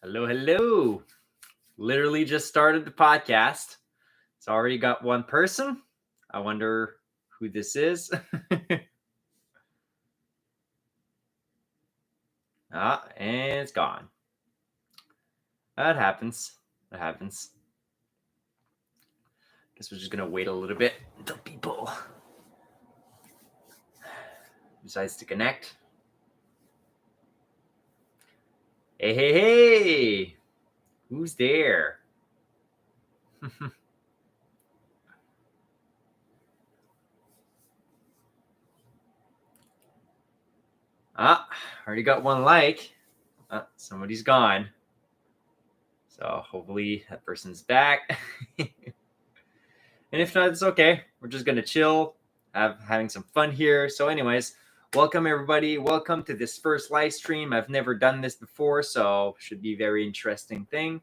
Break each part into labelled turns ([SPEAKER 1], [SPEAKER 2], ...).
[SPEAKER 1] Hello, hello. Literally just started the podcast. It's already got one person. I wonder who this is. And it's gone. That happens. That happens. Guess we're just going to wait a little bit until people decides to connect. Hey, hey, hey. Who's there? Already got one like. Somebody's gone. So hopefully that person's back. And if not, it's okay. We're just going to chill, having some fun here. So anyways, welcome everybody. Welcome to this first live stream. I've never done this before, so should be a very interesting thing.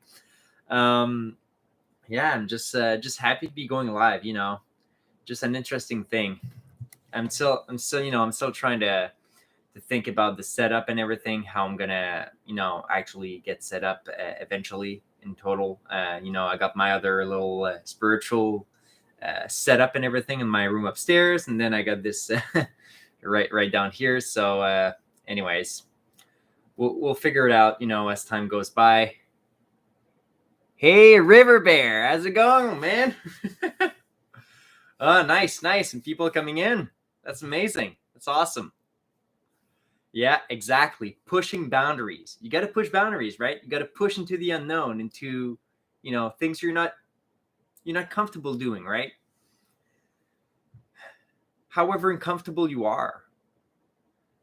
[SPEAKER 1] Yeah, I'm just happy to be going live, just an interesting thing. I'm still trying to think about the setup and everything, how I'm going to, actually get set up eventually in total. I got my other little spiritual setup and everything in my room upstairs, and then I got this right down here. So anyways, we'll figure it out, as time goes by. Hey, River Bear, how's it going, man? Oh, nice, and people coming in. That's amazing. That's awesome. Yeah, exactly. Pushing boundaries. You got to push boundaries, right? You got to push into the unknown, into things you're not comfortable doing, right? However uncomfortable you are,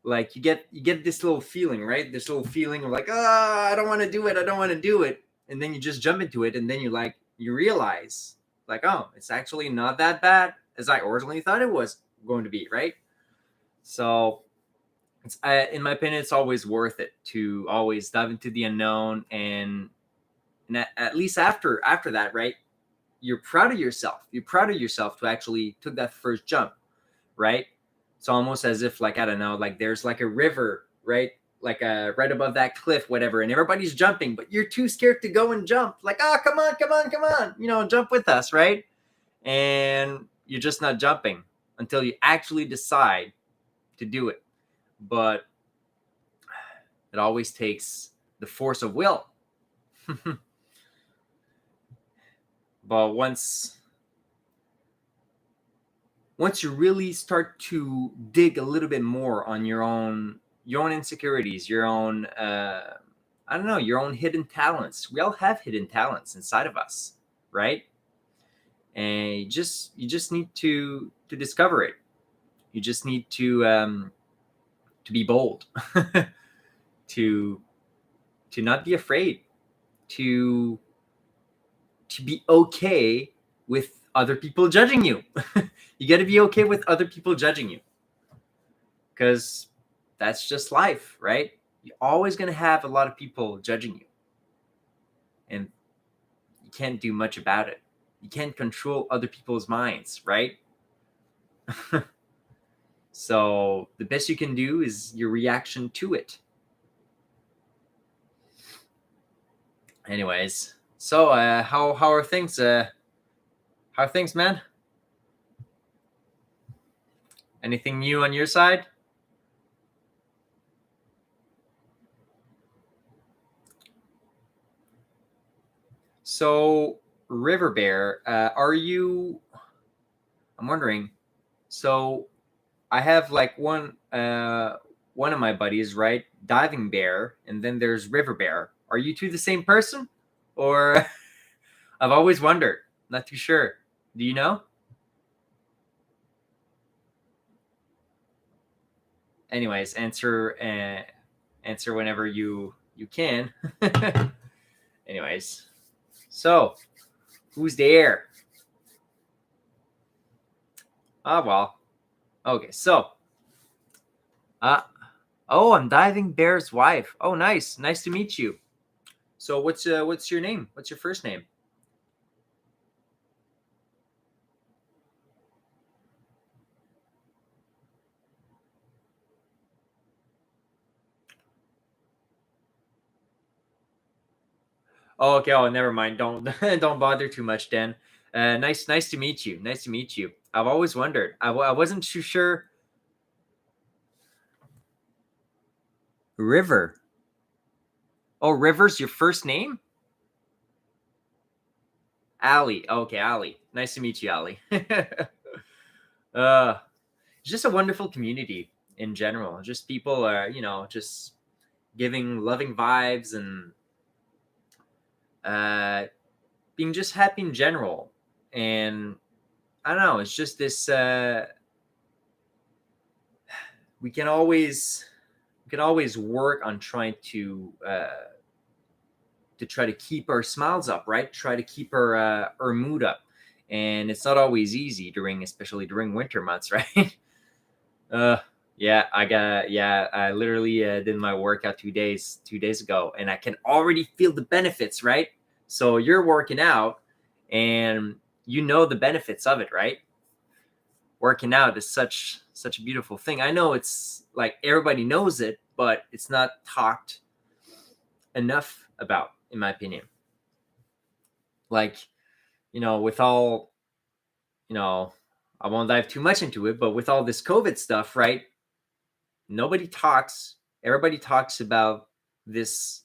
[SPEAKER 1] like you get this little feeling, right? This little feeling of like, I don't want to do it, and then you just jump into it, and then you realize, like, oh, it's actually not that bad as I originally thought it was going to be, right? So it's in my opinion, it's always worth it to always dive into the unknown, and at least after that, right? You're proud of yourself. You're proud of yourself to actually took that first jump, right? It's almost as if, like, I don't know, like there's like a river, right? Like right above that cliff, whatever, and everybody's jumping, but you're too scared to go and jump. Like, come on, jump with us, right? And you're just not jumping until you actually decide to do it. But it always takes the force of will. But once you really start to dig a little bit more on your own insecurities, your own your own hidden talents. We all have hidden talents inside of us, right? And you just need to discover it. You just need to be bold, to not be afraid, to be okay with other people judging you. You got to be okay with other people judging you, because that's just life, right? You're always going to have a lot of people judging you, and you can't do much about it. You can't control other people's minds, right? So the best you can do is your reaction to it. Anyways, so how are things? How are things, man? Anything new on your side? So, River Bear, are you? I'm wondering. So, I have like one of my buddies, right? Diving Bear, and then there's River Bear. Are you two the same person, or? I've always wondered. Not too sure. Do you know? Anyways, answer whenever you can. Anyways, so who's there? Well, okay. So, I'm Diving Bear's wife. Oh, nice to meet you. So what's your name? What's your first name? Oh, okay. Oh, never mind. Don't don't bother too much, Dan. Nice to meet you. Nice to meet you. I've always wondered. I wasn't too sure. River. Oh, River's your first name? Ali. Okay, Ali. Nice to meet you, Ali. uh, it's just a wonderful community in general. Just people are, just giving loving vibes and being just happy in general. And I don't know, it's just this we can always work on trying to try to keep our smiles up, right? Try to keep our mood up. And it's not always easy especially during winter months, right? uh I literally did my workout 2 days ago, and I can already feel the benefits, right? So you're working out and you know the benefits of it, right? Working out is such a beautiful thing. I know it's like everybody knows it, but it's not talked enough about, in my opinion. Like, with all, I won't dive too much into it, but with all this COVID stuff, right? Everybody talks about this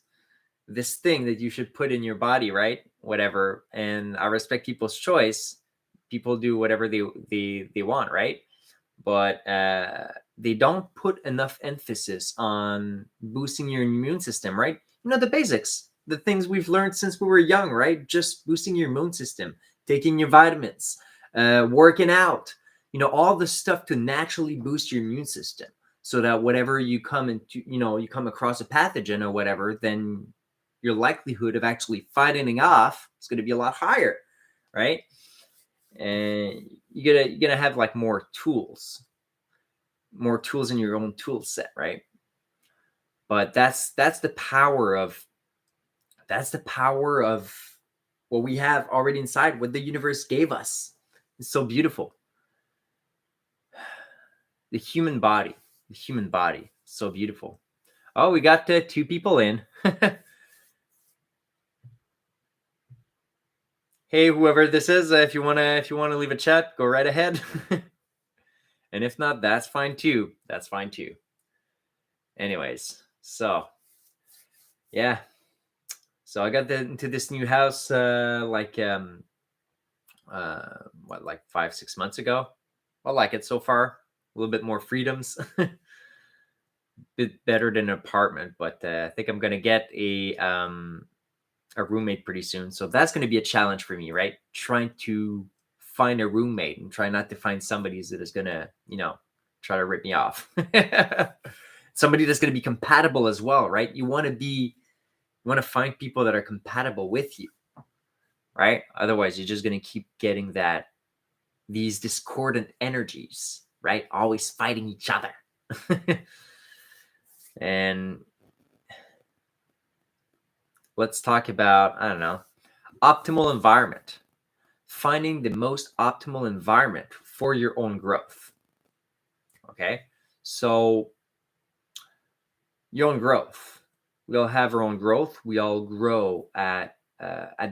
[SPEAKER 1] thing that you should put in your body, right? Whatever. And I respect people's choice. People do whatever they want, right? But they don't put enough emphasis on boosting your immune system, right? The basics, the things we've learned since we were young, right? Just boosting your immune system, taking your vitamins, working out, all the stuff to naturally boost your immune system, so that whatever you come into, you come across a pathogen or whatever, then your likelihood of actually fighting it off is going to be a lot higher, right? And you're gonna have like more tools in your own tool set, right? But that's the power of what we have already inside, what the universe gave us. It's so beautiful. The human body, so beautiful. Oh, we got 2 people in. Hey, whoever this is, if you wanna leave a chat, go right ahead. And if not, that's fine too. Anyways, so yeah, so I got into this new house like 5-6 months ago. I like it so far. A little bit more freedoms. Bit better than an apartment, but I think I'm gonna get a roommate pretty soon. So that's gonna be a challenge for me, right? Trying to find a roommate and try not to find somebody that is gonna, try to rip me off. Somebody that's gonna be compatible as well, right? You want to find people that are compatible with you, right? Otherwise, you're just gonna keep getting these discordant energies, right? Always fighting each other. And let's talk about, I don't know, optimal environment. Finding the most optimal environment for your own growth. Okay? So, your own growth. We all have our own growth. We all grow at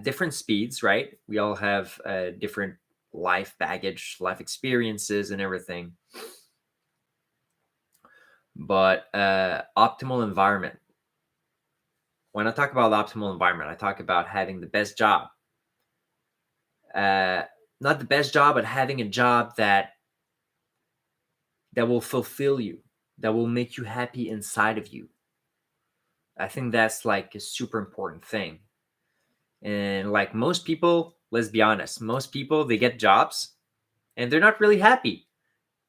[SPEAKER 1] different speeds, right? We all have different life baggage, life experiences, and everything. But optimal environment. When I talk about optimal environment, I talk about having the best job. Not the best job, but having a job that will fulfill you, that will make you happy inside of you. I think that's like a super important thing. And like most people, let's be honest, most people, they get jobs and they're not really happy,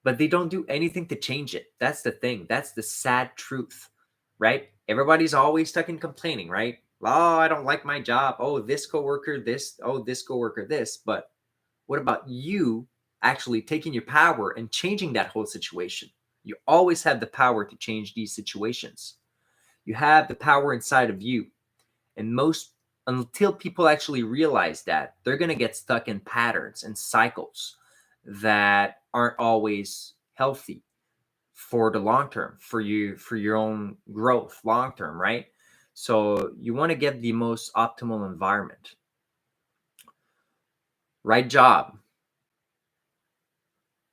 [SPEAKER 1] but they don't do anything to change it. That's the thing. That's the sad truth, right? Everybody's always stuck in complaining, right? Oh, I don't like my job. Oh, this coworker, this. Oh, this coworker, this. But what about you actually taking your power and changing that whole situation? You always have the power to change these situations. You have the power inside of you. And until people actually realize that, they're going to get stuck in patterns and cycles that aren't always healthy for the long term, for your own growth long term, right? So you want to get the most optimal environment, right job,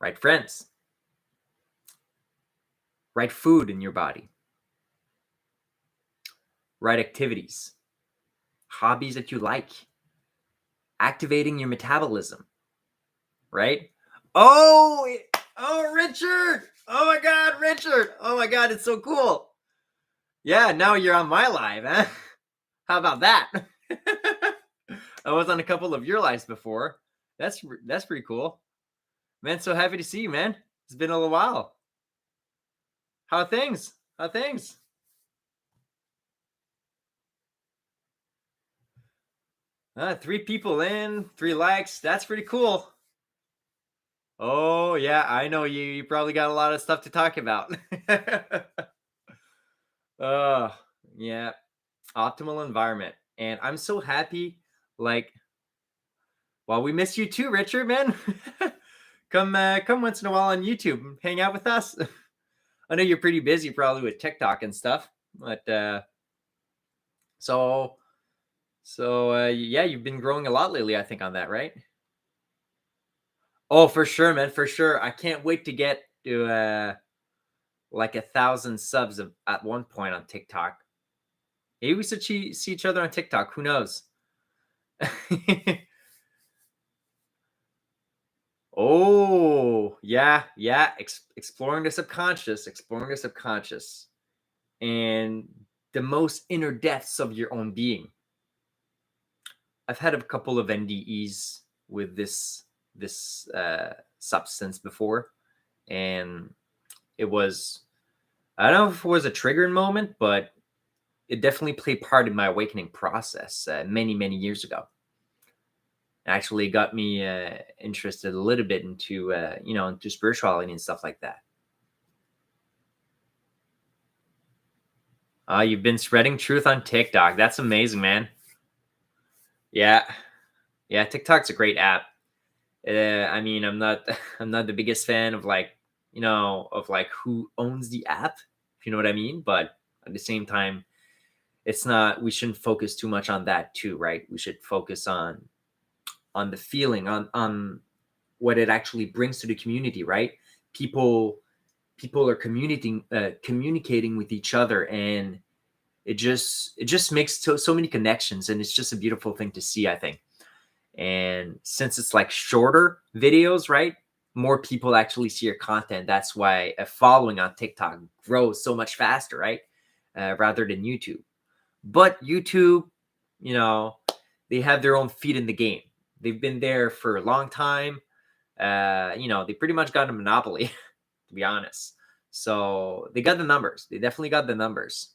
[SPEAKER 1] right friends, right food in your body, right activities, hobbies that you like, activating your metabolism, right? Oh, Richard. Oh my God, Richard. Oh my God, it's so cool. Yeah, now you're on my live, huh? How about that? I was on a couple of your lives before. That's pretty cool. Man, so happy to see you, man. It's been a little while. How are things? How are things? Three people in, 3 likes. That's pretty cool. Oh, yeah, I know you. You probably got a lot of stuff to talk about. uh, yeah, optimal environment. And I'm so happy. Like, well, we miss you too, Richard, man. Come once in a while on YouTube and hang out with us. I know you're pretty busy probably with TikTok and stuff, but so yeah, you've been growing a lot lately, I think, on that, right? Oh, for sure, man, for sure. I can't wait to get to like 1,000 subs at one point on TikTok. Maybe we should see each other on TikTok. Who knows? Oh, yeah, yeah. Exploring the subconscious, and the most inner depths of your own being. I've had a couple of NDEs with this substance before, and it was, I don't know if it was a triggering moment, but it definitely played part in my awakening process many years ago. It actually got me interested a little bit into into spirituality and stuff like that. You've been spreading truth on TikTok. That's amazing, man. Yeah, yeah. TikTok's a great app. I mean, I'm not I'm not the biggest fan of like who owns the app, if you know what I mean. But at the same time, it's not. We shouldn't focus too much on that too, right? We should focus on the feeling, on what it actually brings to the community, right? People are communicating with each other, and it just makes so many connections, and it's just a beautiful thing to see, I think. And since it's like shorter videos, right? More people actually see your content. That's why a following on TikTok grows so much faster, right? Rather than YouTube. But YouTube, you know, they have their own feet in the game. They've been there for a long time. They pretty much got a monopoly, to be honest. So they got the numbers. They definitely got the numbers.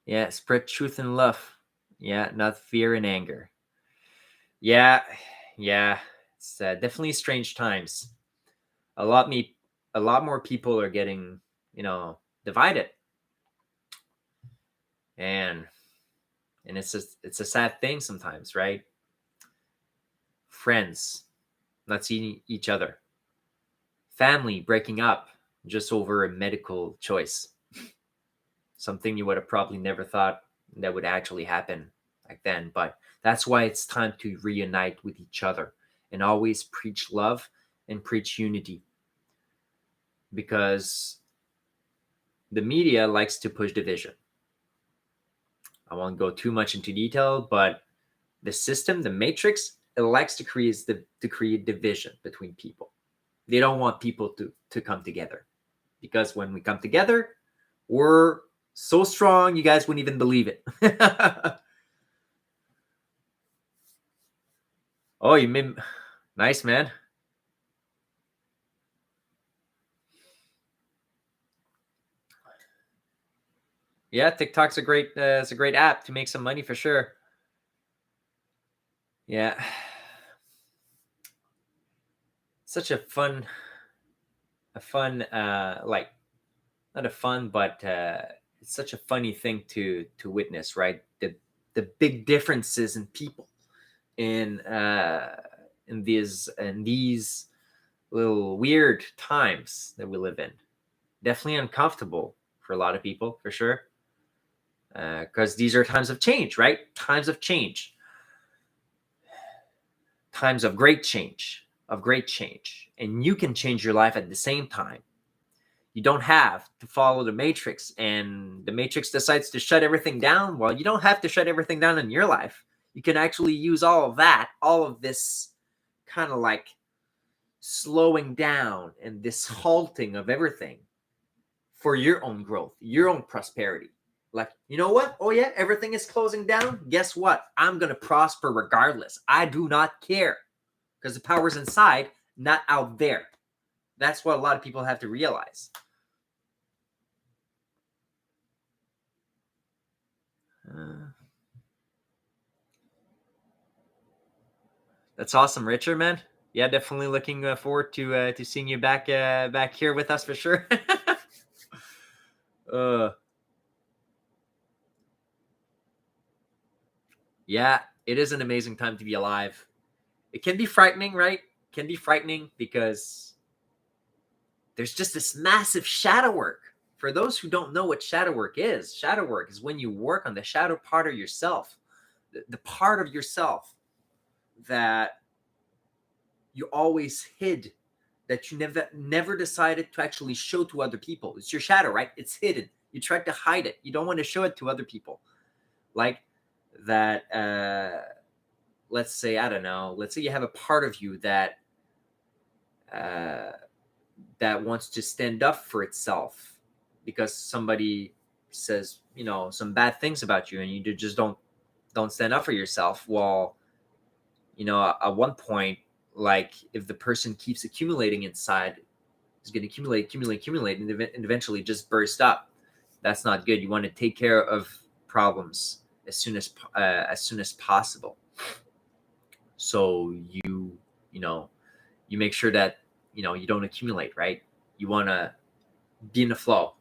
[SPEAKER 1] Yeah, spread truth and love. Yeah, not fear and anger. Yeah, yeah. It's definitely strange times. A lot more people are getting, divided, and it's a sad thing sometimes, right? Friends not seeing each other, family breaking up just over a medical choice. Something you would have probably never thought that would actually happen back then. But that's why it's time to reunite with each other and always preach love and preach unity. Because the media likes to push division. I won't go too much into detail, but the system, the matrix, it likes to create division between people. They don't want people to come together, because when we come together, we're so strong, you guys wouldn't even believe it. Oh, you made nice, man. Yeah, TikTok's it's a great app to make some money for sure. Yeah, such a fun, like, not a fun, but it's such a funny thing to witness, right? The big differences in people in these little weird times that we live in. Definitely uncomfortable for a lot of people, for sure. Because these are times of change, right? Times of change. Times of great change, And you can change your life at the same time. You don't have to follow the matrix, and the matrix decides to shut everything down. Well, you don't have to shut everything down in your life. You can actually use all of this kind of like slowing down and this halting of everything for your own growth, your own prosperity. Like, you know what? Oh yeah, everything is closing down. Guess what? I'm going to prosper regardless. I do not care, because the power's inside, not out there. That's what a lot of people have to realize. That's awesome, Richard, man. Yeah, definitely looking forward to seeing you back here with us for sure. Yeah, it is an amazing time to be alive. It can be frightening, right? It can be frightening because there's just this massive shadow work. For those who don't know what shadow work is when you work on the shadow part of yourself, the part of yourself that you always hid, that you never decided to actually show to other people. It's your shadow, right? It's hidden. You try to hide it. You don't want to show it to other people. Like that, let's say, I don't know, let's say you have a part of you that wants to stand up for itself because somebody says, some bad things about you, and you just don't stand up for yourself. Well, at one point, like, if the person keeps accumulating inside, it's going to accumulate, and eventually just burst up. That's not good. You want to take care of problems as soon as possible. So you make sure that you don't accumulate, right? You want to be in the flow,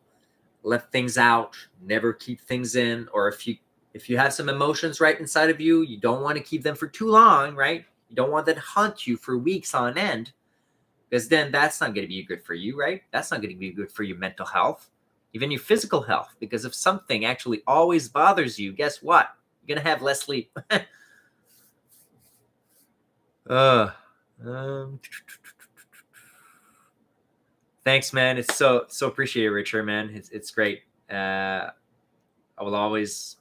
[SPEAKER 1] let things out, never keep things in. Or if you have some emotions right inside of you, you don't want to keep them for too long, right? You don't want that to haunt you for weeks on end, because then that's not going to be good for you, right? That's not going to be good for your mental health, even your physical health. Because if something actually always bothers you, guess what? You're going to have less sleep. Thanks, man. It's so appreciated, Richard, man. It's great. I will always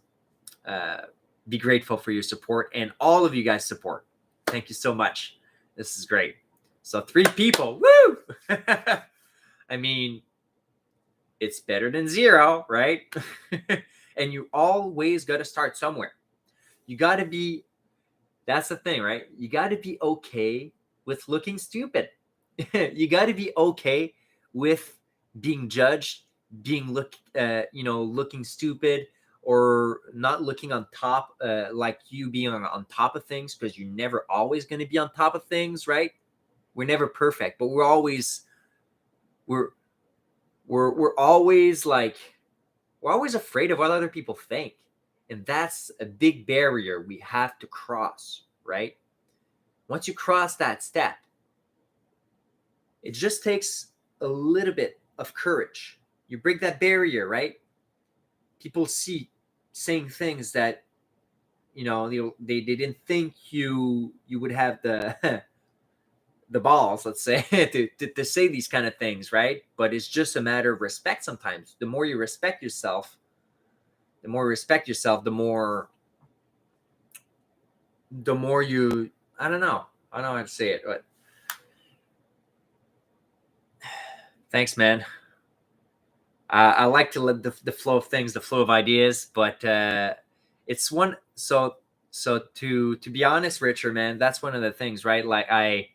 [SPEAKER 1] be grateful for your support and all of you guys' support. Thank you so much. This is great. So 3 people, woo! I mean, it's better than 0, right? And you always got to start somewhere. You got to be, that's the thing, right? You got to be okay with looking stupid. You got to be okay with being judged, being looking stupid, or not looking on top, like you being on top of things, because you're never always going to be on top of things, right? We're never perfect, but we're always afraid of what other people think. And that's a big barrier we have to cross, right? Once you cross that step, it just takes a little bit of courage. You break that barrier, right? People saying things that, they didn't think you would have the the balls, let's say, to say these kind of things, right? But it's just a matter of respect sometimes. The more you respect yourself, the more you, I don't know how to say it, but thanks, man. I like to let the flow of things, the flow of ideas, but it's one. So to be honest, Richard, man, that's one of the things, right? Like I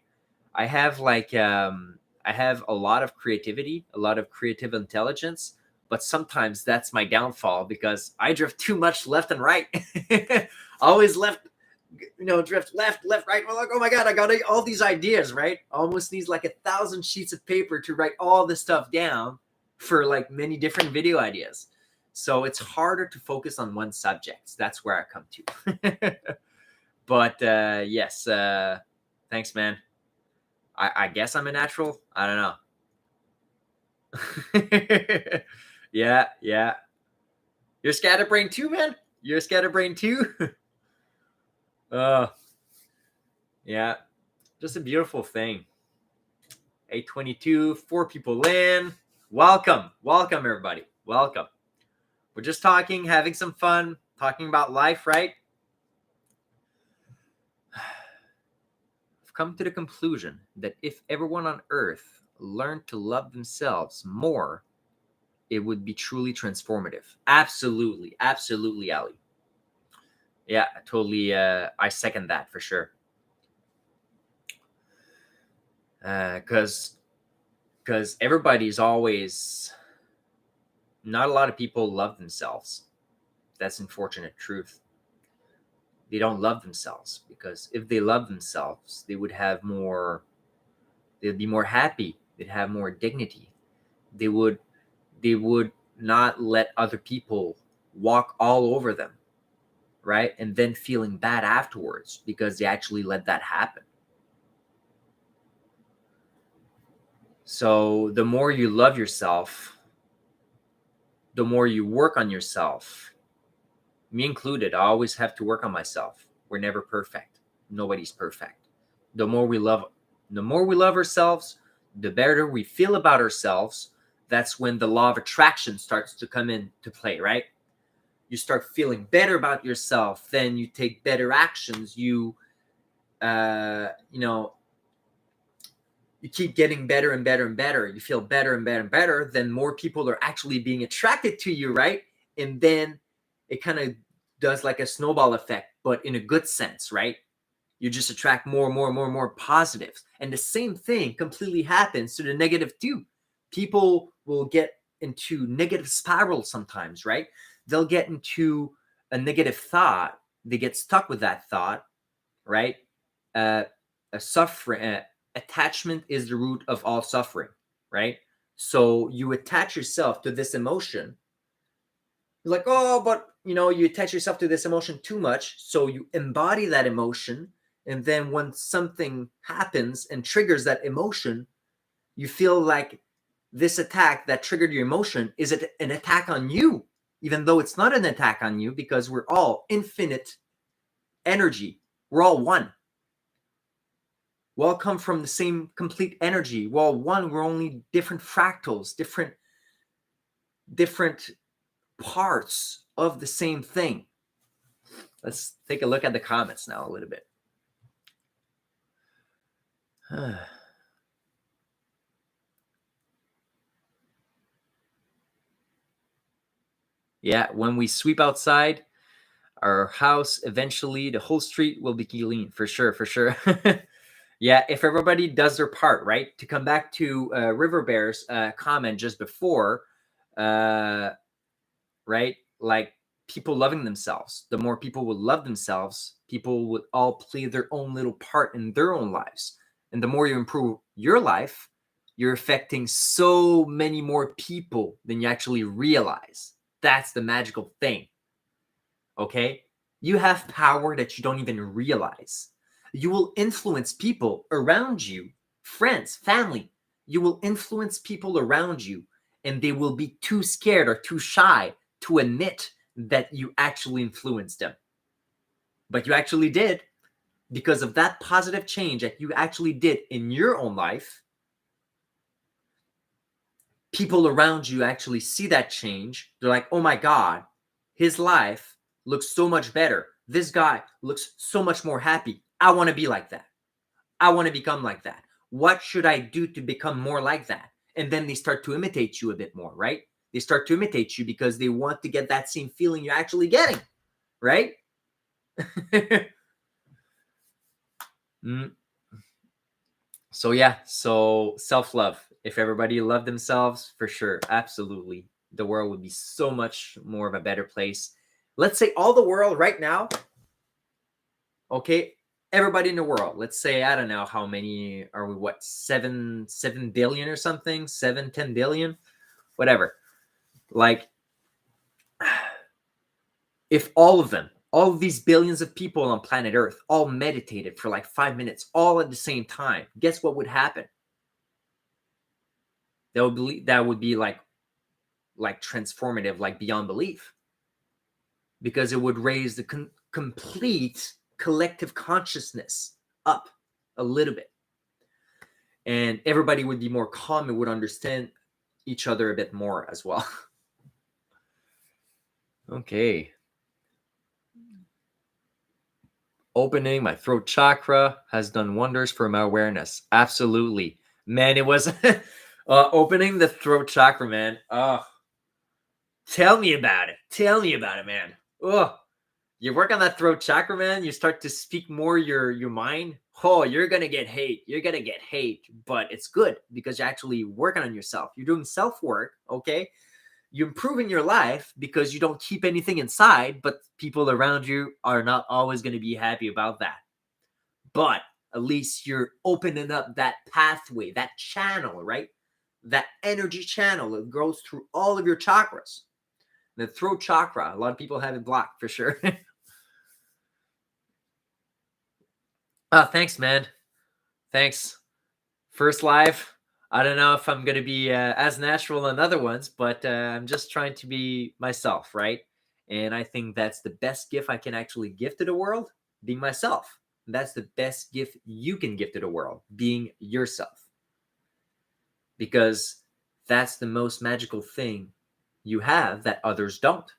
[SPEAKER 1] have I have a lot of creativity, a lot of creative intelligence, but sometimes that's my downfall because I drift too much left and right. Always drift left, right. Well, like, oh my God, I got all these ideas, right? Almost needs like 1,000 sheets of paper to write all this stuff down for like many different video ideas. So it's harder to focus on one subject. That's where I come to. But yes, thanks, man. I guess I'm a natural. I don't know. Yeah. You're scatterbrained too, man. You're scatterbrained too. Yeah. Just a beautiful thing. 8:22, 4 people in. Welcome, everybody. Welcome. We're just talking, having some fun, talking about life, right? I've come to the conclusion that if everyone on Earth learned to love themselves more, it would be truly transformative. Absolutely, Ali. Yeah, totally. I second that for sure. Because everybody's always, not a lot of people love themselves. That's unfortunate truth. They don't love themselves, because if they love themselves, they would have more, they'd be more happy, they'd have more dignity. They would not let other people walk all over them, right? And then feeling bad afterwards because they actually let that happen. So the more you love yourself, the more you work on yourself, me included. I always have to work on myself. We're never perfect. Nobody's perfect. The more we love ourselves, the better we feel about ourselves. That's when the law of attraction starts to come into play, right? You start feeling better about yourself, then you take better actions. You keep getting better and better and better. You feel better and better and better. Then more people are actually being attracted to you, right? And then it kind of does like a snowball effect, but in a good sense, right? You just attract more and more and more and more positives. And the same thing completely happens to the negative too. People will get into negative spirals sometimes, right? They'll get into a negative thought. They get stuck with that thought, right? Attachment is the root of all suffering, right? So you attach yourself to this emotion. You're like, oh, but you attach yourself to this emotion too much. So you embody that emotion. And then when something happens and triggers that emotion, you feel like this attack that triggered your emotion is an attack on you, even though it's not an attack on you, because we're all infinite energy. We're all one. We all come from the same complete energy. We're all one. We're only different fractals, different parts of the same thing. Let's take a look at the comments now a little bit. Yeah, when we sweep outside our house, eventually the whole street will be clean, for sure. Yeah, if everybody does their part, right? To come back to River Bear's comment just before, right? Like people loving themselves. The more people would love themselves, people would all play their own little part in their own lives. And the more you improve your life, you're affecting so many more people than you actually realize. That's the magical thing. Okay? You have power that you don't even realize. You will influence people around you, friends, family. You will influence people around you, and they will be too scared or too shy to admit that you actually influenced them. But you actually did, because of that positive change that you actually did in your own life. People around you actually see that change. They're like, oh my God, his life looks so much better. This guy looks so much more happy. I want to be like that. I want to become like that. What should I do to become more like that? And then they start to imitate you a bit more, right? They start to imitate you because they want to get that same feeling you're actually getting, right? So yeah, so self-love. If everybody loved themselves, for sure, absolutely, the world would be so much more of a better place. Let's say all the world right now, okay, everybody in the world, let's say, I don't know how many are we, what, 7 billion or something, 10 billion, whatever. Like, if all of them all of these billions of people on planet Earth all meditated for like 5 minutes, all at the same time, guess what would happen? That would be like transformative, like beyond belief, because it would raise the complete collective consciousness up a little bit, and everybody would be more calm and would understand each other a bit more as well. Okay. Opening my throat chakra has done wonders for my awareness. Absolutely, man. It was opening the throat chakra, man. Oh, tell me about it. Tell me about it, man. Oh, you work on that throat chakra, man. You start to speak more your mind. Oh, you're gonna get hate. You're gonna get hate, but it's good because you're actually working on yourself. You're doing self work. Okay, you're improving your life because you don't keep anything inside. But people around you are not always gonna be happy about that. But at least you're opening up that pathway, that channel, right? That energy channel that goes through all of your chakras. The throat chakra, a lot of people have it blocked for sure. Oh, thanks, man. Thanks. First live. I don't know if I'm going to be as natural in other ones, but I'm just trying to be myself, right? And I think that's the best gift I can actually give to the world, being myself. That's the best gift you can give to the world, being yourself. Because that's the most magical thing you have that others don't.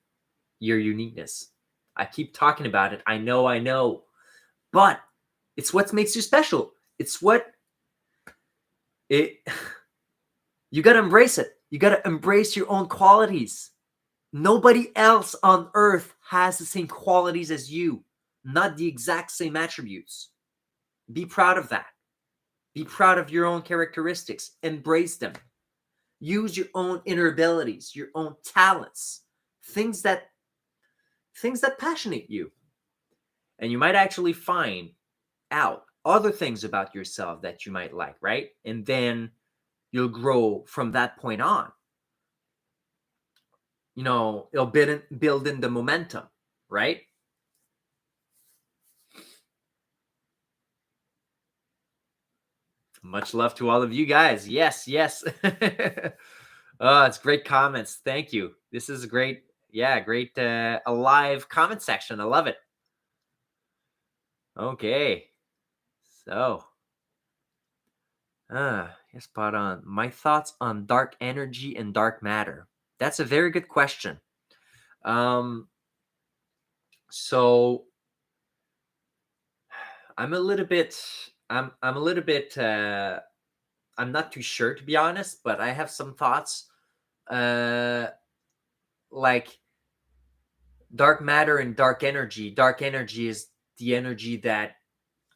[SPEAKER 1] Your uniqueness. I keep talking about it. I know. But it's what makes you special. It's what it you got to embrace it. You got to embrace your own qualities. Nobody else on earth has the same qualities as you, not the exact same attributes. Be proud of that. Be proud of your own characteristics. Embrace them. Use your own inner abilities, your own talents, things that passionate you. And you might actually find out other things about yourself that you might like, right? And then you'll grow from that point on. You know, it'll build in the momentum, right? Much love to all of you guys. Yes. Oh, it's great comments. Thank you. This is great. Yeah, great alive comment section. I love it. Okay. So, you're spot on. My thoughts on dark energy and dark matter. That's a very good question. So I'm a little bit I'm not too sure, to be honest, but I have some thoughts. Like dark matter and dark energy. Dark energy is the energy that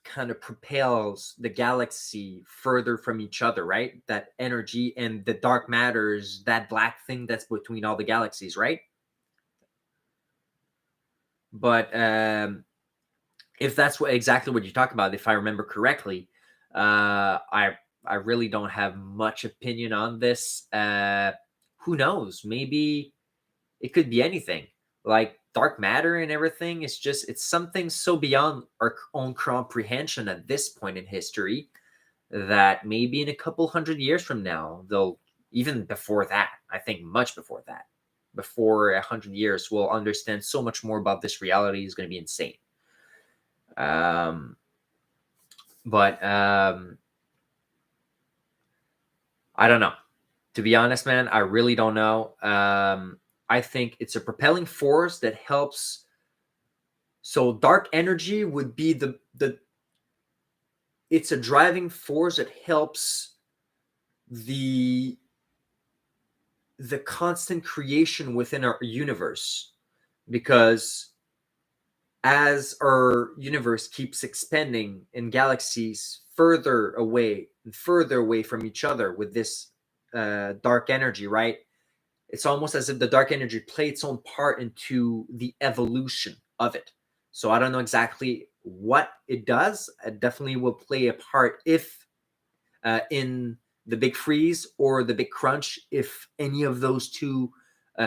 [SPEAKER 1] kind of propels the galaxy further from each other, right? That energy, and the dark matter is that black thing that's between all the galaxies, right? But if that's exactly what you talk about, if I remember correctly, I really don't have much opinion on this. Who knows? Maybe it could be anything. Like dark matter and everything. It's something so beyond our own comprehension at this point in history that maybe in a couple hundred years from now, they'll, even before that, I think much before that, before 100 years, we'll understand so much more about this reality. Is going to be insane. But I don't know. To be honest, man, I really don't know. I think it's a propelling force that helps. So dark energy would be it's a driving force that helps the constant creation within our universe, because as our universe keeps expanding in galaxies further away and further away from each other with this dark energy, right? It's almost as if the dark energy played its own part into the evolution of it. So I don't know exactly what it does. It definitely will play a part if in the big freeze or the big crunch, if any of those two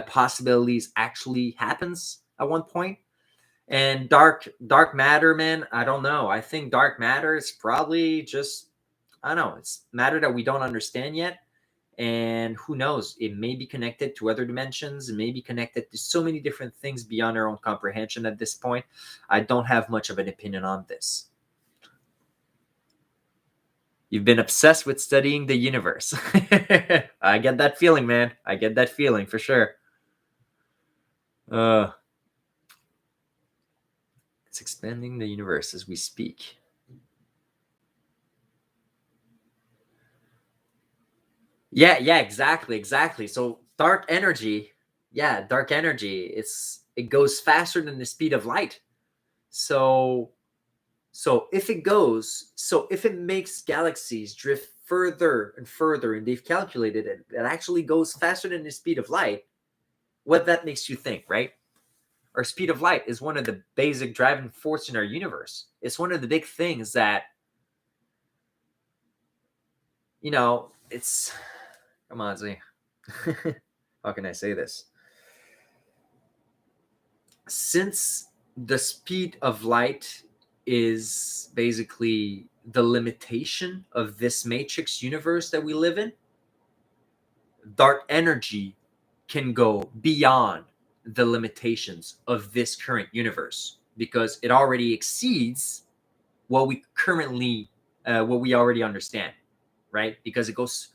[SPEAKER 1] possibilities actually happens at one point. And dark matter, man, I don't know. I think dark matter is probably just, I don't know, it's matter that we don't understand yet. And who knows, it may be connected to other dimensions. It may be connected to so many different things beyond our own comprehension at this point. I don't have much of an opinion on this. You've been obsessed with studying the universe. I get that feeling, man. I get that feeling for sure. It's expanding the universe as we speak. Yeah, exactly. So dark energy, it goes faster than the speed of light. So if it makes galaxies drift further and further, and they've calculated it actually goes faster than the speed of light, what that makes you think, right? Our speed of light is one of the basic driving force in our universe. It's one of the big things that, it's, come on, Z. How can I say this? Since the speed of light is basically the limitation of this matrix universe that we live in, dark energy can go beyond the limitations of this current universe because it already exceeds what we already understand, right? Because it goes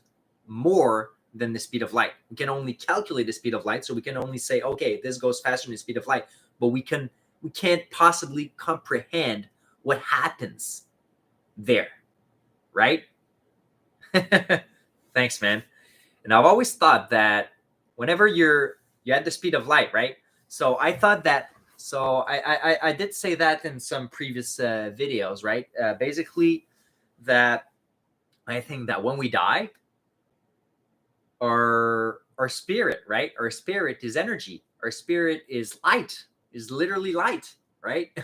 [SPEAKER 1] more than the speed of light. We can only calculate the speed of light, so we can only say, okay, this goes faster than the speed of light, but we can't possibly comprehend what happens there, right? Thanks, man. And I've always thought that whenever you're at the speed of light, right? So I thought that. So I did say that in some previous videos, right? Basically, that I think that when we die, our spirit, right? Our spirit is energy. Our spirit is light. Is literally light, right?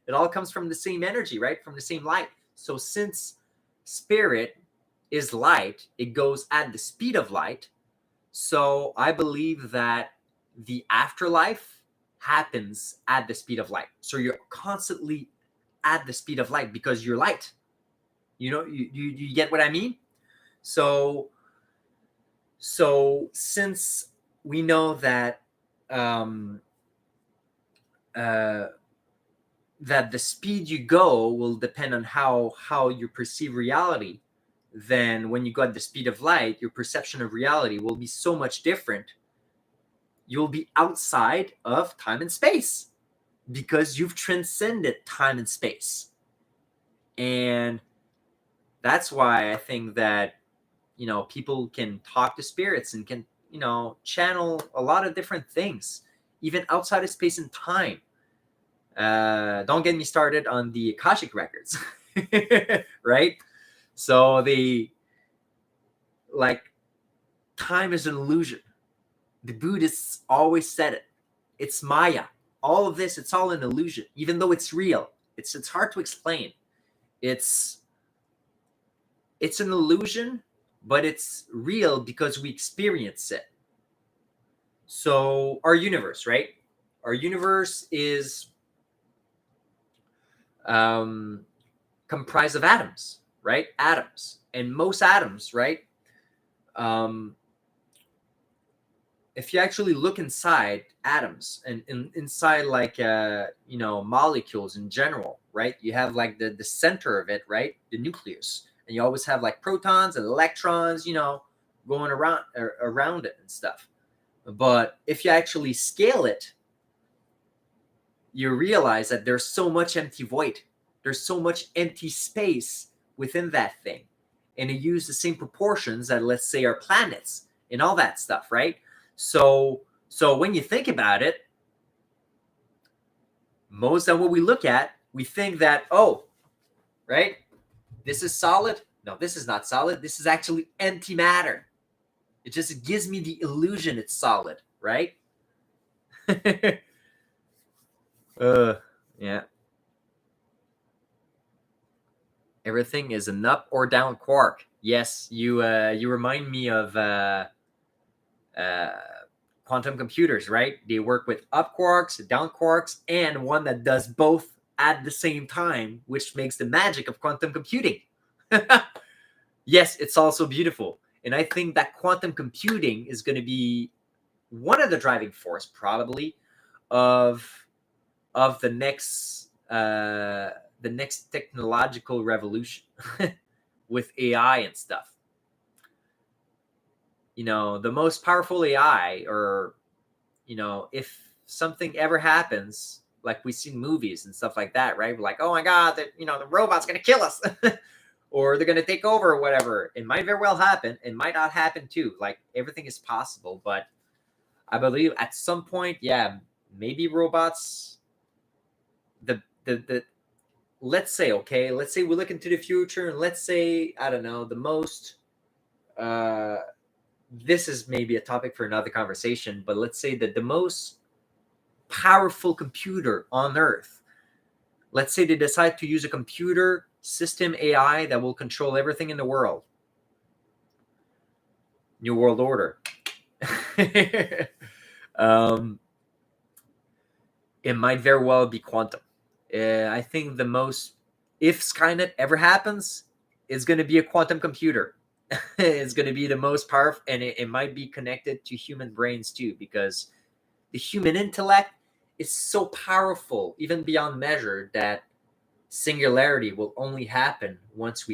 [SPEAKER 1] It all comes from the same energy, right? From the same light. So since spirit is light, it goes at the speed of light. So I believe that the afterlife happens at the speed of light. So you're constantly at the speed of light because you're light. You get what I mean? So since we know that that the speed you go will depend on how you perceive reality, then when you go at the speed of light, your perception of reality will be so much different. You'll be outside of time and space because you've transcended time and space. And that's why I think that, people can talk to spirits and can, channel a lot of different things, even outside of space and time. Don't get me started on the Akashic records, right? So time is an illusion. The Buddhists always said it. It's Maya. All of this, it's all an illusion, even though it's real. It's hard to explain. It's an illusion, but it's real because we experience it. So our universe, right? Our universe is comprised of atoms, right? Atoms. And most atoms, right? If you actually look inside atoms and inside molecules in general, right? You have like the center of it, right? The nucleus. And you always have like protons and electrons, going around it and stuff. But if you actually scale it, you realize that there's so much empty void. There's so much empty space within that thing. And it uses the same proportions that, let's say, our planets and all that stuff, right? So when you think about it, most of what we look at, we think that, oh, right, this is solid. No, this is not solid. This is actually empty matter. It just gives me the illusion it's solid, right? Yeah. Everything is an up or down quark. Yes, you remind me of quantum computers, right? They work with up quarks, down quarks, and one that does both at the same time, which makes the magic of quantum computing. Yes, it's also beautiful. And I think that quantum computing is going to be one of the driving force, probably, of the next technological revolution with AI and stuff. The most powerful AI, or if something ever happens, like we see in movies and stuff like that, right? We're like, oh my God, the robot's gonna kill us, or they're gonna take over, or whatever. It might very well happen. It might not happen too. Like, everything is possible, but I believe at some point, yeah, maybe robots. The let's say we look into the future, and let's say, I don't know, the most. This is maybe a topic for another conversation, but let's say that the most powerful computer on Earth, let's say they decide to use a computer system AI that will control everything in the world. New World Order. It might very well be quantum. I think the most, if Skynet ever happens, it's going to be a quantum computer. It's going to be the most powerful, and it might be connected to human brains too, because the human intellect is so powerful, even beyond measure, that singularity will only happen once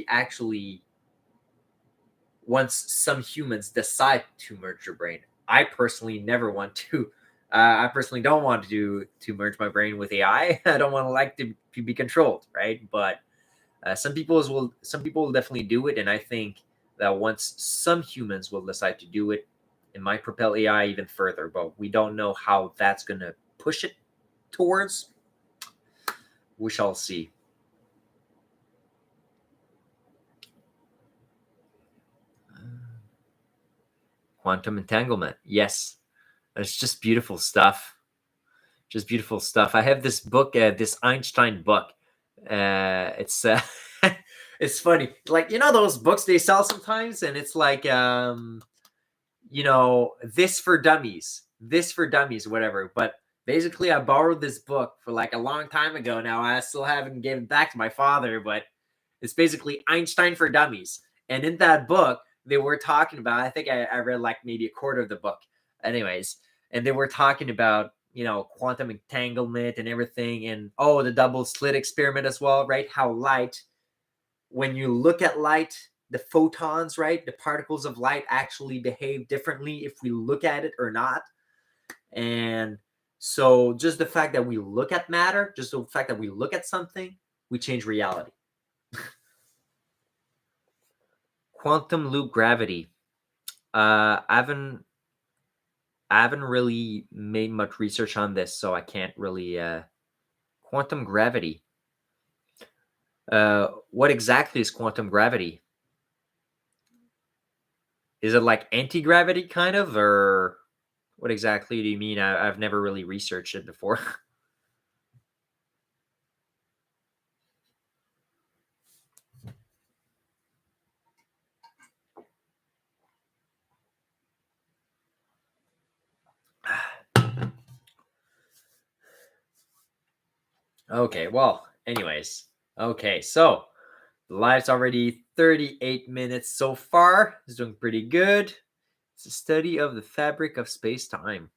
[SPEAKER 1] some humans decide to merge your brain. I personally never want to. I personally don't want to merge my brain with AI. I don't want to be controlled, right? But some people will definitely do it, and I think that once some humans will decide to do it, it might propel AI even further. But we don't know how that's going to push it towards. We shall see. Quantum entanglement. Yes. It's just beautiful stuff. Just beautiful stuff. I have this book, this Einstein book. It's it's funny. Like, those books they sell sometimes, and it's like, this for dummies, whatever. But basically, I borrowed this book for like a long time ago now. I still haven't given it back to my father, but it's basically Einstein for Dummies. And in that book, they were talking about, I think I read like maybe a quarter of the book. Anyways, and they were talking about, quantum entanglement and everything. And, the double slit experiment as well, right? How light, when you look at light, the photons, right? The particles of light actually behave differently if we look at it or not. And so just the fact that we look at matter, just the fact that we look at something, we change reality. Quantum loop gravity. I haven't really made much research on this, so I can't really. Quantum gravity. What exactly is quantum gravity? Is it like anti-gravity kind of, or what exactly do you mean? I've never really researched it before. Okay, well, anyways. Okay, so the live's already 38 minutes so far. It's doing pretty good. It's a study of the fabric of space-time.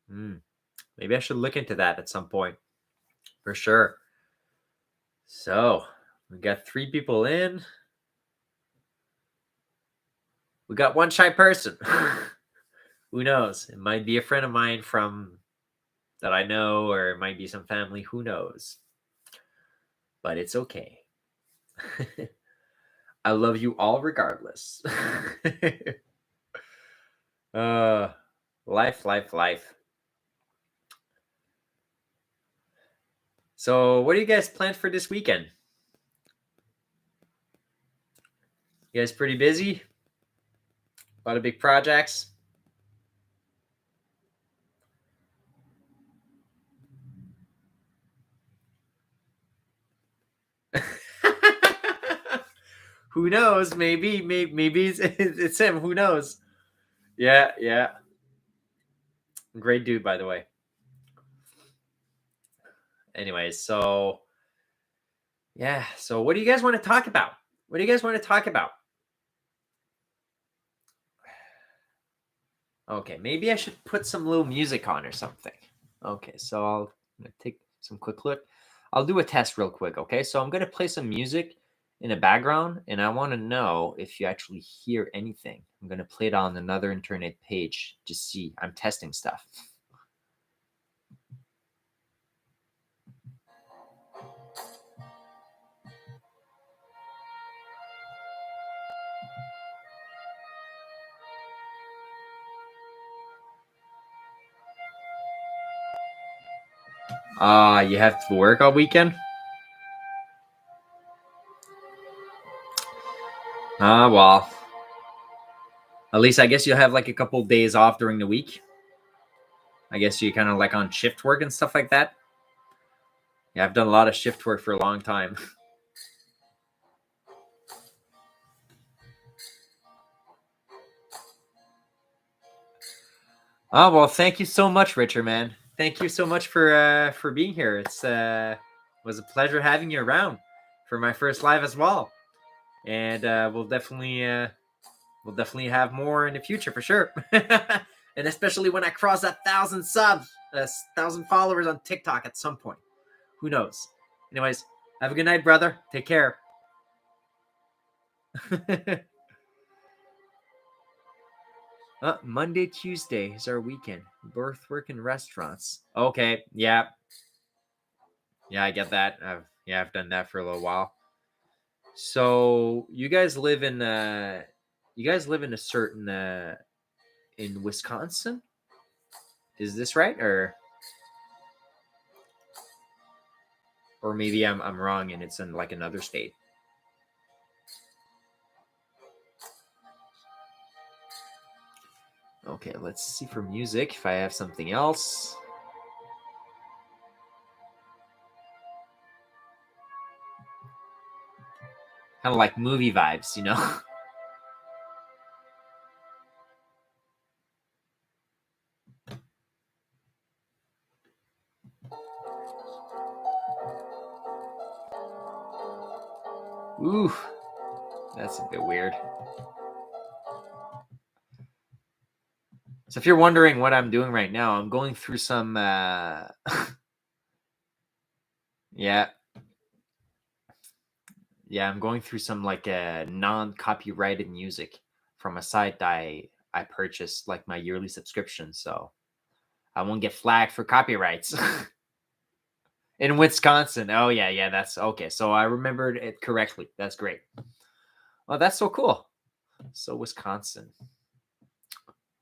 [SPEAKER 1] Maybe I should look into that at some point. For sure. So, we got 3 people in. We got one shy person. Who knows? It might be a friend of mine that I know, or it might be some family. Who knows? But it's okay. I love you all regardless. Life. So, what do you guys plan for this weekend? You guys pretty busy? A lot of big projects? Who knows? Maybe it's him. Who knows? Yeah. Great dude, by the way. Anyways, so yeah. So what do you guys want to talk about? What do you guys want to talk about? Okay, maybe I should put some little music on or something. Okay, so I'm gonna take some quick look. I'll do a test real quick, okay? So I'm gonna play some music in the background, and I want to know if you actually hear anything. I'm gonna play it on another internet page to see. I'm testing stuff. You have to work all weekend? Well, at least I guess you'll have like a couple of days off during the week. I guess you kind of like on shift work and stuff like that. Yeah, I've done a lot of shift work for a long time. Oh, well, thank you so much, Richard, man. Thank you so much for being here. It's was a pleasure having you around for my first live as well. And we'll definitely have more in the future for sure. And especially when I cross 1,000 subs, 1,000 followers on TikTok at some point. Who knows? Anyways, have a good night, brother. Take care. Monday, Tuesday is our weekend. Birth, work, and restaurants. Okay, yeah. Yeah, I get that. I've done that for a little while. So you guys live in a certain in Wisconsin? Is this right? Or maybe I'm wrong and it's in like another state. Okay, let's see for music if I have something else. Kind of like movie vibes, you know? Ooh, that's a bit weird. So if you're wondering what I'm doing right now, I'm going through some yeah. Yeah, I'm going through some like non-copyrighted music from a site I purchased like my yearly subscription, so I won't get flagged for copyrights. In Wisconsin. Oh yeah, that's okay. So I remembered it correctly. That's great. Oh, that's so cool. So Wisconsin.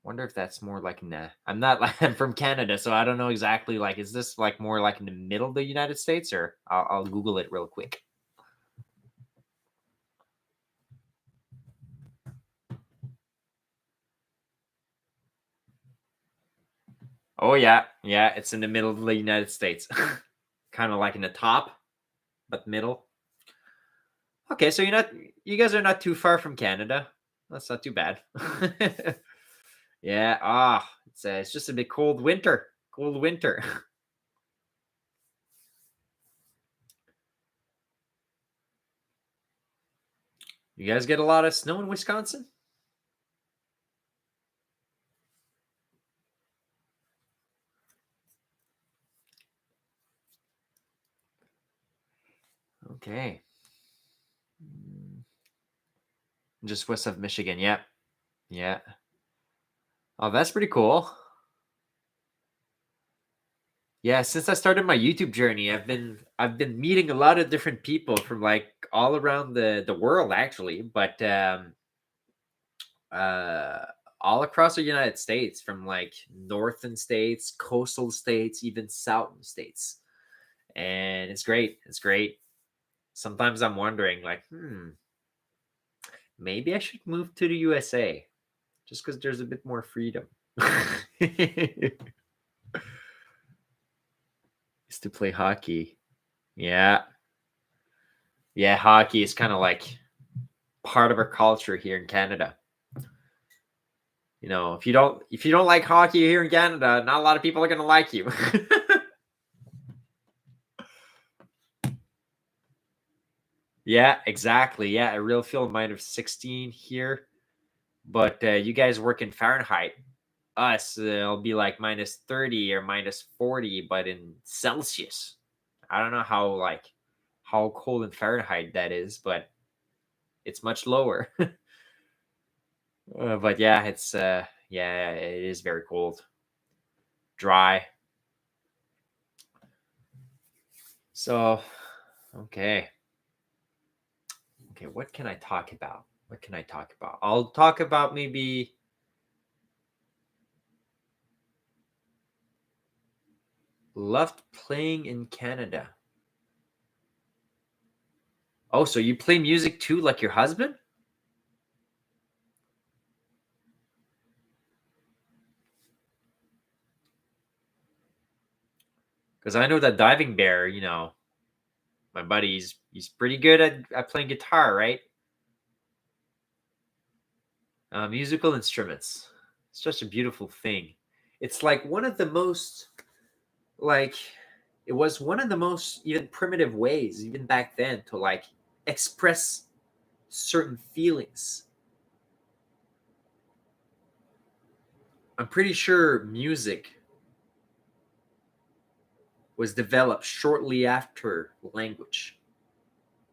[SPEAKER 1] Wonder if that's more like nah. I'm not like I'm from Canada, so I don't know exactly. Like, is this like more like in the middle of the United States, or I'll Google it real quick. Oh yeah, it's in the middle of the United States, kind of like in the top, but middle. Okay, so you guys are not too far from Canada. That's not too bad. Yeah. It's just a bit cold winter. Cold winter. You guys get a lot of snow in Wisconsin? Okay. Just west of Michigan. Yep. Yeah. Oh, that's pretty cool. Yeah, since I started my YouTube journey, I've been meeting a lot of different people from like all around the world actually, but uh all across the United States, from like northern states, coastal states, even southern states. And it's great. It's great. Sometimes I'm wondering like, maybe I should move to the USA just because there's a bit more freedom. Is to play hockey. Yeah. Yeah, hockey is kind of like part of our culture here in Canada. You know, if you don't like hockey here in Canada, not a lot of people are going to like you. Yeah, exactly. Yeah, a real feel -16 here, but you guys work in Fahrenheit. Us, it'll be like -30 or -40, but in Celsius. I don't know how cold in Fahrenheit that is, but it's much lower. But yeah, it's yeah, it is very cold, dry. So, okay. Okay, what can I talk about? What can I talk about? I'll talk about maybe loved playing in Canada. Oh, so you play music too, like your husband? Because I know that Diving Bear, you know, my buddy, he's pretty good at playing guitar, right? Musical instruments. It's such a beautiful thing. It's like one of the most, like, it was one of the most even primitive ways, even back then, to like express certain feelings. I'm pretty sure music was developed shortly after language,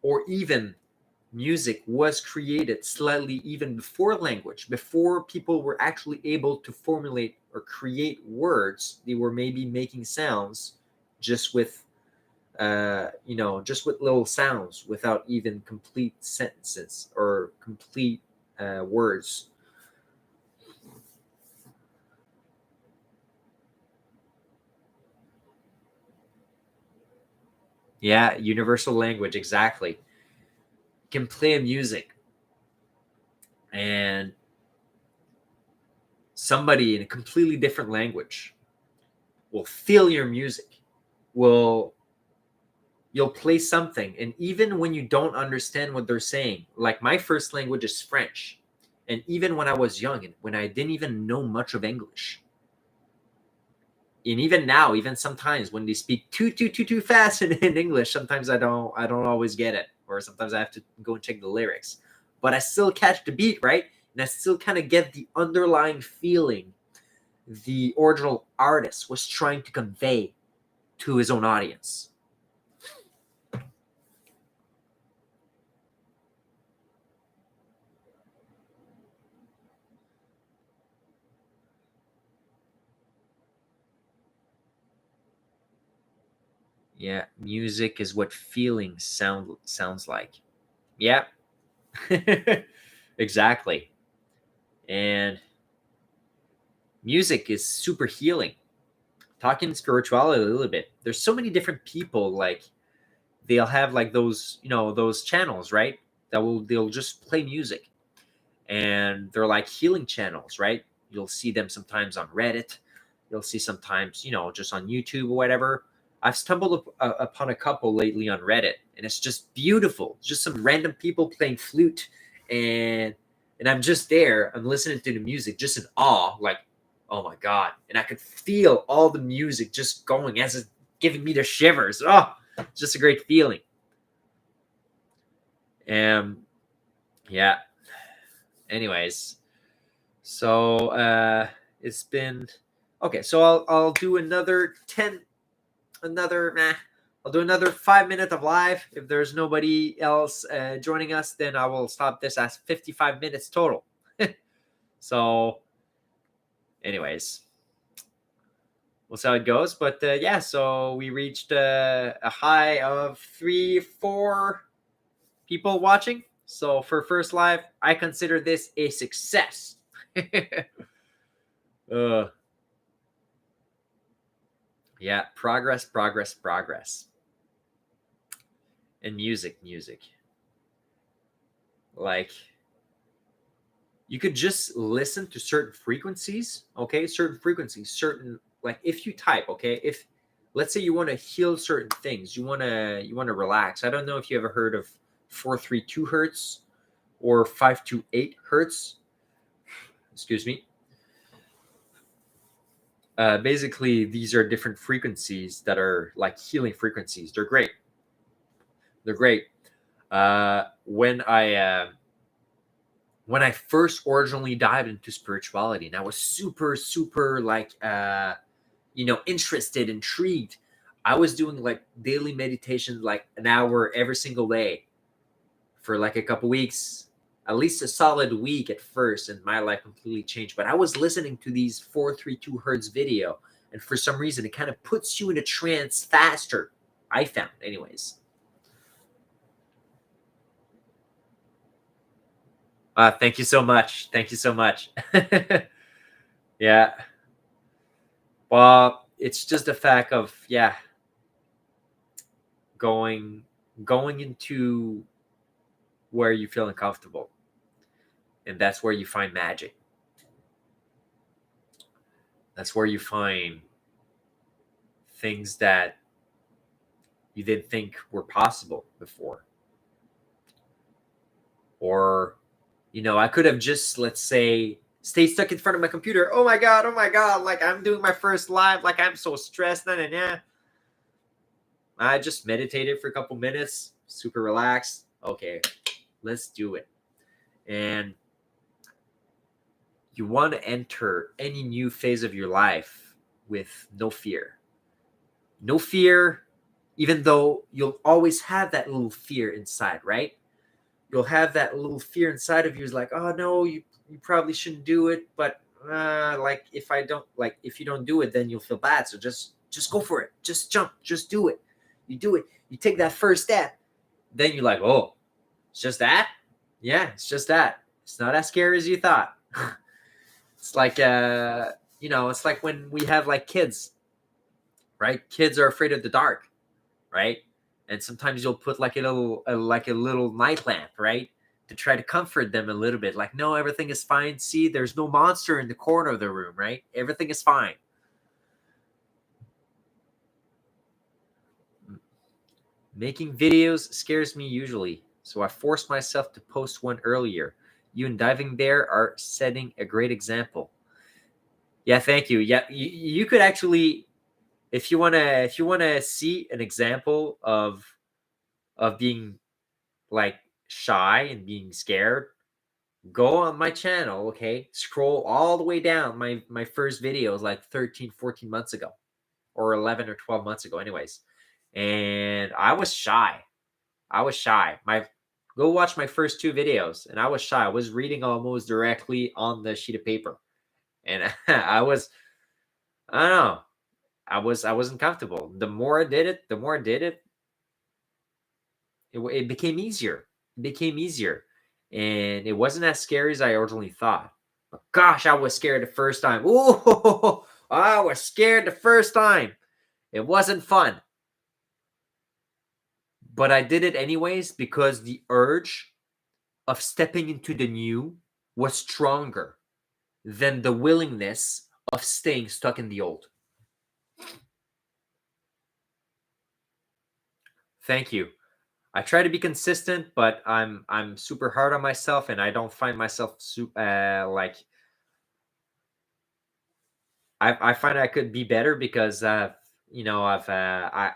[SPEAKER 1] or even music was created slightly even before language, before people were actually able to formulate or create words. They were maybe making sounds just with just with little sounds without even complete sentences or complete words. Yeah, universal language, exactly. You can play a music and somebody in a completely different language will feel your music, will you'll play something, and even when you don't understand what they're saying, like my first language is French, and even when I was young and when I didn't even know much of English, and even now, even sometimes when they speak too fast in English, sometimes I don't always get it, or sometimes I have to go and check the lyrics, but I still catch the beat, right? And I still kind of get the underlying feeling the original artist was trying to convey to his own audience. Yeah, music is what feelings sounds like. Yeah. Exactly. And music is super healing. Talking spirituality a little bit. There's so many different people, like they'll have like those channels, right? They'll just play music, and they're like healing channels, right? You'll see them sometimes on Reddit. You'll see sometimes, just on YouTube or whatever. I've stumbled upon a couple lately on Reddit, and it's just beautiful. Just some random people playing flute, and I'm just there. I'm listening to the music, just in awe, like, oh my god! And I could feel all the music just going as it's giving me the shivers. Oh, it's just a great feeling. And yeah. Anyways, so it's been okay. So I'll do another 10, another I'll do another 5 minutes of live. If there's nobody else joining us, then I will stop this at 55 minutes total. So, anyways, we'll see how it goes. But yeah, so we reached a high of 3-4 people watching. So for first live, I consider this a success. uh, Yeah, progress. And music. Like, you could just listen to certain frequencies, okay? Certain, like, if you type, okay? If let's say you want to heal certain things, you want to relax. I don't know if you ever heard of 432 hertz or 528 hertz. Excuse me. basically, these are different frequencies that are like healing frequencies. They're great. They're great. When I first originally dived into spirituality, and I was super, super like interested, intrigued. I was doing like daily meditation, like an hour every single day for like a couple weeks, at least a solid week at first, and my life completely changed. But I was listening to these 432 hertz video, and for some reason, it kind of puts you in a trance faster. I found, anyways. Thank you so much. Thank you so much. Yeah. Well, it's just a fact of going into where you feel uncomfortable, and that's where you find magic. That's where you find things that you didn't think were possible before. Or, I could have just, let's say, stayed stuck in front of my computer. Oh my god, like I'm doing my first live, like I'm so stressed. I just meditated for a couple minutes, super relaxed. Okay, let's do it. And you want to enter any new phase of your life with no fear. No fear, even though you'll always have that little fear inside, right? You'll have that little fear inside of you is like, oh no, you probably shouldn't do it, but like if you don't do it, then you'll feel bad. So just go for it. Just jump. Just do it. You do it. You take that first step. Then you're like, oh, it's just that? Yeah, it's just that. It's not as scary as you thought. It's like it's like when we have like kids, right? Kids are afraid of the dark, right? And sometimes you'll put like a little night lamp, right, to try to comfort them a little bit. Like, no, everything is fine. See, there's no monster in the corner of the room, right? Everything is fine. Making videos scares me usually, so I force myself to post one earlier. You and Diving Bear are setting a great example. Yeah, thank you. Yeah, you could actually, if you wanna see an example of being like shy and being scared, go on my channel. Okay, scroll all the way down. My first video is like 13, 14 months ago, or 11 or 12 months ago, anyways. And I was shy. My Go watch my first two videos, and I was shy. I was reading almost directly on the sheet of paper, and I don't know. I wasn't comfortable. The more I did it, it became easier. It became easier. And it wasn't as scary as I originally thought. But gosh, I was scared the first time. Ooh, I was scared the first time. It wasn't fun. But I did it anyways because the urge of stepping into the new was stronger than the willingness of staying stuck in the old. Thank you. I try to be consistent, but I'm super hard on myself, and I don't find myself like I find I could be better because I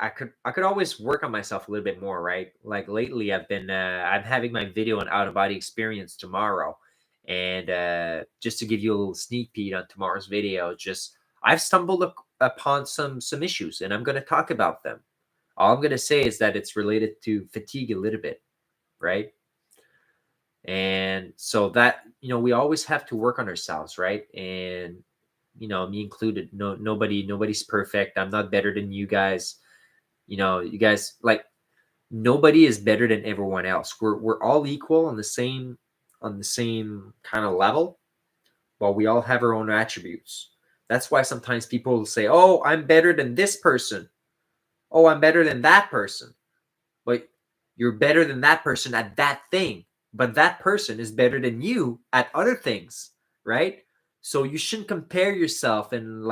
[SPEAKER 1] could always work on myself a little bit more, right? Like lately, I'm having my video on out of body experience tomorrow, and just to give you a little sneak peek on tomorrow's video, just I've stumbled upon some issues, and I'm going to talk about them. All I'm going to say is that it's related to fatigue a little bit, right? And so that we always have to work on ourselves, right? And me included. Nobody's perfect. I'm not better than you guys. You guys, like, nobody is better than everyone else. We're all equal on the same kind of level, but we all have our own attributes. That's why sometimes people will say, "Oh, I'm better than this person. Oh, I'm better than that person." But you're better than that person at that thing, but that person is better than you at other things, right? So you shouldn't compare yourself and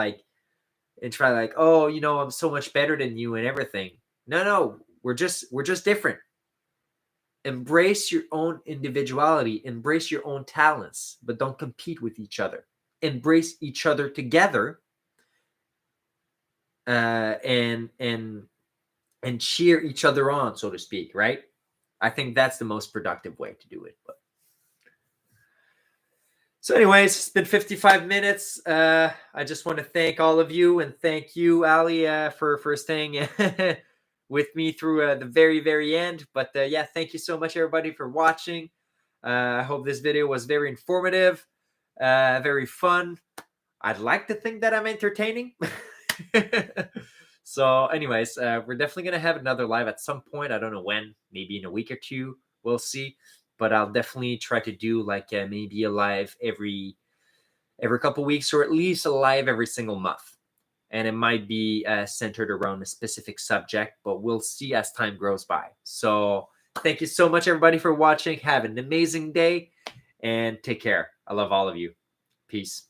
[SPEAKER 1] try like, oh, I'm so much better than you and everything. No, we're just different. Embrace your own individuality, embrace your own talents, but don't compete with each other. Embrace each other together, and cheer each other on, so to speak, right? I think that's the most productive way to do it. But so anyways, it's been 55 minutes. I just want to thank all of you, and thank you, Ali, for staying with me through the very, very end. But yeah, thank you so much, everybody, for watching. I hope this video was very informative, very fun. I'd like to think that I'm entertaining. So anyways, we're definitely going to have another live at some point. I don't know when, maybe in a week or two. We'll see. But I'll definitely try to do like maybe a live every couple weeks, or at least a live every single month. And it might be centered around a specific subject, but we'll see as time goes by. So thank you so much, everybody, for watching. Have an amazing day and take care. I love all of you. Peace.